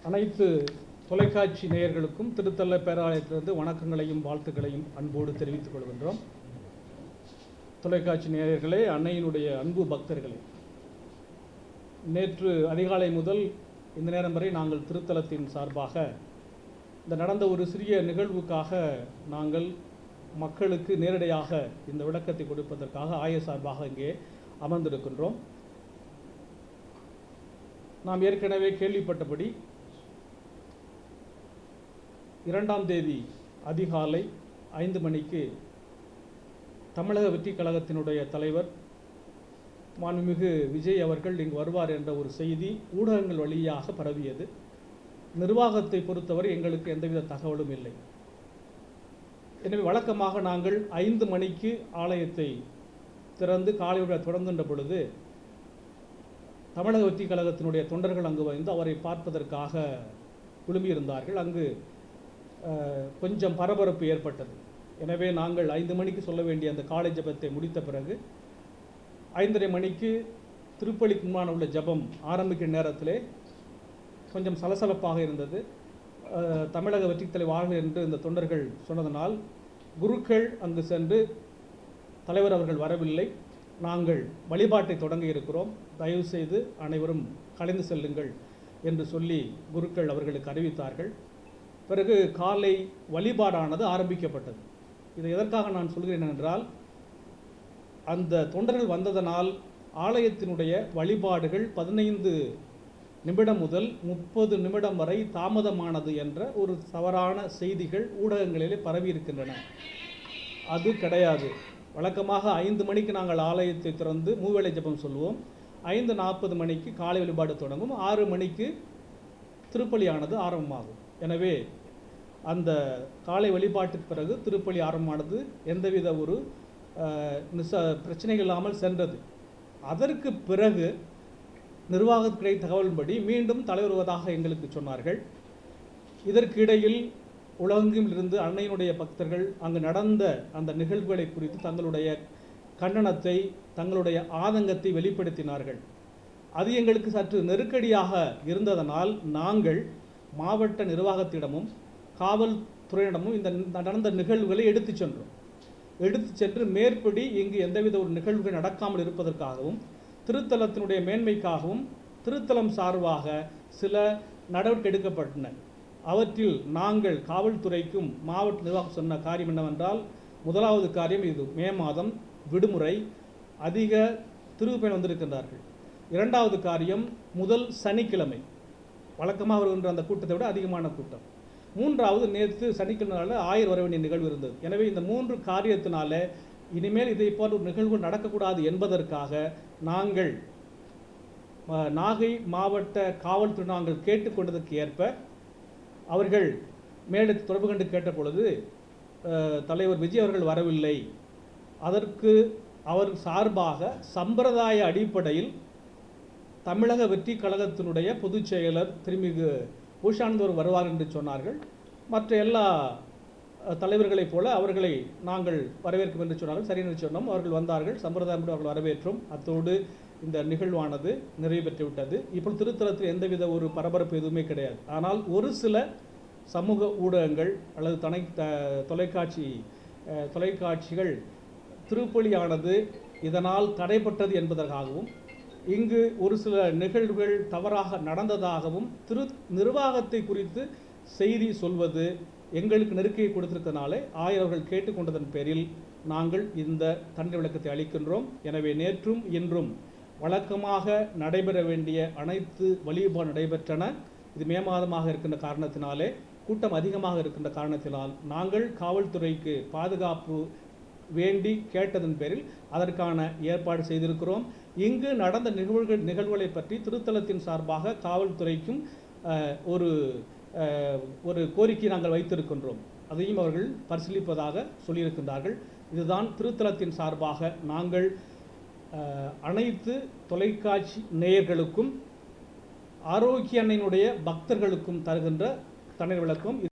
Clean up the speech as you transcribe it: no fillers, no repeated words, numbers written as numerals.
அனைத்து தொலைக்காட்சி நேயர்களுக்கும் திருத்தல பேராலயத்திலிருந்து வணக்கங்களையும் வாழ்த்துக்களையும் அன்போடு தெரிவித்துக் கொள்கின்றோம். தொலைக்காட்சி நேயர்களே, அன்னையினுடைய அன்பு பக்தர்களே, நேற்று அதிகாலை முதல் இந்த நேரம் வரை நாங்கள் திருத்தலத்தின் சார்பாக இந்த நடந்த ஒரு சிறிய நிகழ்வுக்காக நாங்கள் மக்களுக்கு நேரடியாக இந்த விளக்கத்தை கொடுப்பதற்காக ஆய சார்பாக இங்கே அமர்ந்திருக்கின்றோம். நாம் ஏற்கனவே கேள்விப்பட்டபடி 2ஆம் தேதி அதிகாலை 5 மணிக்கு தமிழக வெற்றி கழகத்தினுடைய தலைவர் மாண்புமிகு விஜய் அவர்கள் இங்கு வருவார் என்ற ஒரு செய்தி ஊடகங்கள் வழியாக பரவியது. நிர்வாகத்தை பொறுத்தவரை எங்களுக்கு எந்தவித தகவலும் இல்லை. எனவே வழக்கமாக நாங்கள் 5 மணிக்கு ஆலயத்தை திறந்து காலையுடன் தொடங்குகின்ற பொழுது தமிழக வெற்றி கழகத்தினுடைய தொண்டர்கள் அங்கு வந்து அவரை பார்ப்பதற்காக குழுமியிருந்தார்கள். அங்கு கொஞ்சம் பரபரப்பு ஏற்பட்டது. எனவே நாங்கள் 5 மணிக்கு சொல்ல வேண்டிய அந்த காலை ஜபத்தை முடித்த பிறகு 5:30 மணிக்கு திருப்பலிக்கு முன்பான உள்ள ஜபம் ஆரம்பிக்கிற நேரத்திலே கொஞ்சம் சலசலப்பாக இருந்தது. தமிழக வெற்றி தலைவர் என்று இந்த தொண்டர்கள் சொன்னதனால் குருக்கள் அங்கு சென்று தலைவர் அவர்கள் வரவில்லை, நாங்கள் வழிபாட்டை தொடங்க இருக்கிறோம், தயவு செய்து அனைவரும் கலைந்து செல்லுங்கள் என்று சொல்லி குருக்கள் அவர்களுக்கு அறிவித்தார்கள். பிறகு காலை வழிபாடானது ஆரம்பிக்கப்பட்டது. இதை எதற்காக நான் சொல்கிறேன் என்றால், அந்த தொண்டர்கள் வந்ததனால் ஆலயத்தினுடைய வழிபாடுகள் 15 நிமிடம் முதல் 30 நிமிடம் வரை தாமதமானது என்ற ஒரு தவறான செய்திகள் ஊடகங்களிலே பரவி இருக்கின்றன. அது கிடையாது. வழக்கமாக 5 மணிக்கு நாங்கள் ஆலயத்தை திறந்து மூவேளை ஜபம் சொல்லுவோம். 5:40 மணிக்கு காலை வழிபாடு தொடங்கும். 6 மணிக்கு திருப்பலியானது ஆரம்பமாகும். எனவே அந்த காலை வழிபாட்டுக்கு பிறகு திருப்பலி ஆரம்பமானது எந்தவித ஒரு பிரச்சனைகள் இல்லாமல் சென்றது. அதற்கு பிறகு நிர்வாகத்துறை தகவலின்படி மீண்டும் தலைவர் வருவதாக எங்களுக்கு சொன்னார்கள். இதற்கு இடையில் உலகெங்கிலிருந்து அன்னையினுடைய பக்தர்கள் அங்கு நடந்த அந்த நிகழ்வுகளை குறித்து தங்களுடைய கண்டனத்தை, தங்களுடைய ஆதங்கத்தை வெளிப்படுத்தினார்கள். அது எங்களுக்கு சற்று நெருக்கடியாக இருந்ததனால் நாங்கள் மாவட்ட நிர்வாகத்திடமும் காவல்துறையிடமும் இந்த நடந்த நிகழ்வுகளை எடுத்து சென்று மேற்படி இங்கு எந்தவித ஒரு நிகழ்வுகள் நடக்காமல் இருப்பதற்காகவும் திருத்தலத்தினுடைய மேன்மைக்காகவும் திருத்தலம் சார்பாக சில நடவடிக்கை எடுக்கப்பட்டன. அவற்றில் நாங்கள் காவல்துறைக்கும் மாவட்ட நிர்வாகம் சொன்ன காரியம் என்னவென்றால், முதலாவது காரியம் இது, மே மாதம் விடுமுறை, அதிக திருப்பயணம் வந்திருக்கின்றார்கள். 2வது காரியம், முதல் சனிக்கிழமை வழக்கமாக வருகின்ற அந்த கூட்டத்தை விட அதிகமான கூட்டம். 3வது, நேற்று சனிக்கிழமை 1000 வர வேண்டிய நிகழ்வு இருந்தது. எனவே இந்த 3 காரியத்தினால இனிமேல் இதை போன்ற ஒரு நிகழ்வு நடக்கக்கூடாது என்பதற்காக நாங்கள் நாகை மாவட்ட காவல்துறை நாங்கள் கேட்டுக்கொண்டதற்கு ஏற்ப அவர்கள் மேலிடத்தில் தொடர்பு கண்டு கேட்ட பொழுது தலைவர் விஜய் அவர்கள் வரவில்லை, அதற்கு அவர் சார்பாக சம்பிரதாய அடிப்படையில் தமிழக வெற்றி கழகத்தினுடைய பொதுச் செயலர் திருமிகு பூஷானந்தவர் வருவார் என்று சொன்னார்கள். மற்ற எல்லா தலைவர்களைப் போல அவர்களை நாங்கள் வரவேற்கும் என்று சொன்னார்கள். சரி என்று சொன்னோம். அவர்கள் வந்தார்கள், சம்பிரதாயம் அவர்கள் வரவேற்றோம். அத்தோடு இந்த நிகழ்வானது நிறைவு பெற்று விட்டது. இப்போ திருத்தலத்தில் எந்தவித ஒரு பரபரப்பு எதுவுமே கிடையாது. ஆனால் ஒரு சில சமூக ஊடகங்கள் அல்லது தொலைக்காட்சிகள் திருப்பலியானது இதனால் தடைப்பட்டது என்பதற்காகவும் இங்கு ஒரு சில நிகழ்வுகள் தவறாக நடந்ததாகவும் நிர்வாகத்தை குறித்து செய்தி சொல்வது எங்களுக்கு நெருக்கடியை கொடுத்திருக்கிறதுனாலே அவர்கள் கேட்டுக்கொண்டதன் பேரில் நாங்கள் இந்த தண்டனை விளக்கத்தை அளிக்கின்றோம். எனவே நேற்றும் இன்றும் வழக்கமாக நடைபெற வேண்டிய அனைத்து வழிபாடு நடைபெற்றன. இது மே மாதமாக இருக்கின்ற காரணத்தினாலே, கூட்டம் அதிகமாக இருக்கின்ற காரணத்தினால் நாங்கள் காவல்துறைக்கு பாதுகாப்பு வேண்டி கேட்டதன் பேரில் அதற்கான ஏற்பாடு செய்திருக்கிறோம். இங்கு நடந்த நிகழ்வுகளை பற்றி திருத்தலத்தின் சார்பாக காவல்துறைக்கும் ஒரு கோரிக்கை நாங்கள் வைத்திருக்கின்றோம். அதையும் அவர்கள் பரிசீலிப்பதாக சொல்லியிருக்கின்றார்கள். இதுதான் திருத்தலத்தின் சார்பாக நாங்கள் அனைத்து தொலைக்காட்சி நேயர்களுக்கும் ஆரோக்கிய அன்னையினுடைய பக்தர்களுக்கும் தருகின்ற தண்டனை விளக்கம்.